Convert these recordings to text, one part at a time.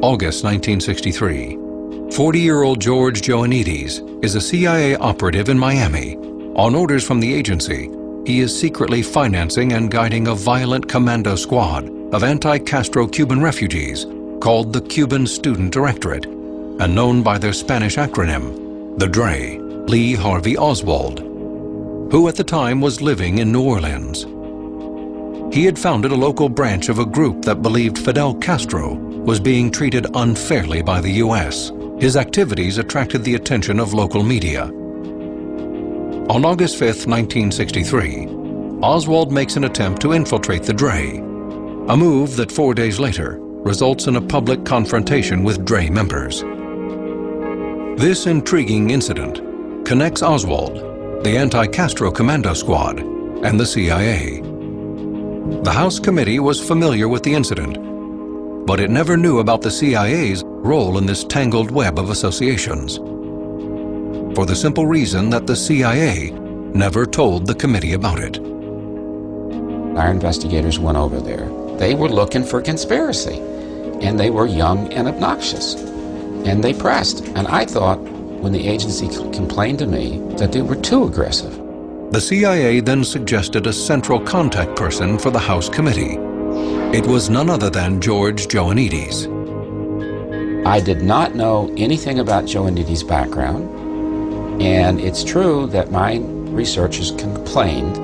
August 1963. 40-year-old George Joannides is a CIA operative in Miami. On orders from the agency, he is secretly financing and guiding a violent commando squad of anti-Castro Cuban refugees called the Cuban Student Directorate, and known by their Spanish acronym, the DRE, Lee Harvey Oswald, who at the time was living in New Orleans. He had founded a local branch of a group that believed Fidel Castro was being treated unfairly by the U.S. His activities attracted the attention of local media. On August 5, 1963, Oswald makes an attempt to infiltrate the DRE, a move that 4 days later results in a public confrontation with DRE members. This intriguing incident connects Oswald, the anti-Castro commando squad, and the CIA. The House Committee was familiar with the incident, but it never knew about the CIA's role in this tangled web of associations, for the simple reason that the CIA never told the committee about it. Our investigators went over there. They were looking for conspiracy, and they were young and obnoxious, and they pressed. And I thought, when the agency complained to me, that they were too aggressive. The CIA then suggested a central contact person for the House Committee. It was none other than George Joannides. I did not know anything about Joannides' background, and it's true that my researchers complained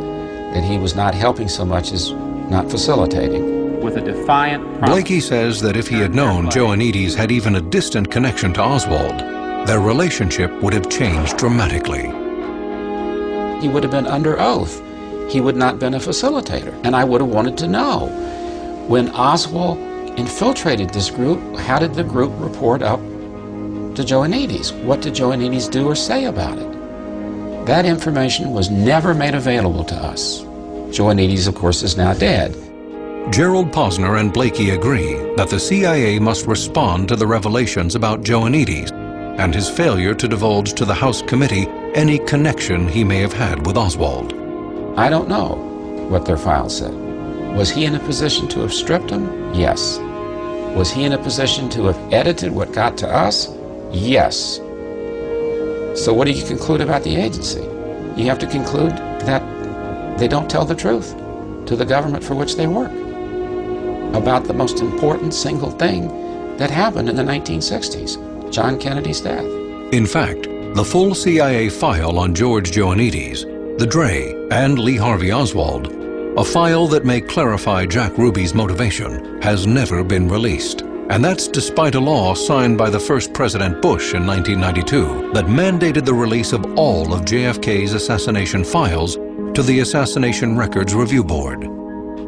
that he was not helping so much as not facilitating. With a defiant Blakey says that if he had known Joannides had even a distant connection to Oswald, their relationship would have changed dramatically. He would have been under oath. He would not have been a facilitator, and I would have wanted to know. When Oswald infiltrated this group, how did the group report up to Joannides? What did Joannides do or say about it? That information was never made available to us. Joannides, of course, is now dead. Gerald Posner and Blakey agree that the CIA must respond to the revelations about Joannides and his failure to divulge to the House Committee any connection he may have had with Oswald. I don't know what their file said. Was he in a position to have stripped him? Yes. Was he in a position to have edited what got to us? Yes. So what do you conclude about the agency? You have to conclude that they don't tell the truth to the government for which they work about the most important single thing that happened in the 1960s, John Kennedy's death. In fact, the full CIA file on George Joannides, the DRE, and Lee Harvey Oswald, a file that may clarify Jack Ruby's motivation, has never been released. And that's despite a law signed by the first President Bush in 1992 that mandated the release of all of JFK's assassination files to the Assassination Records Review Board.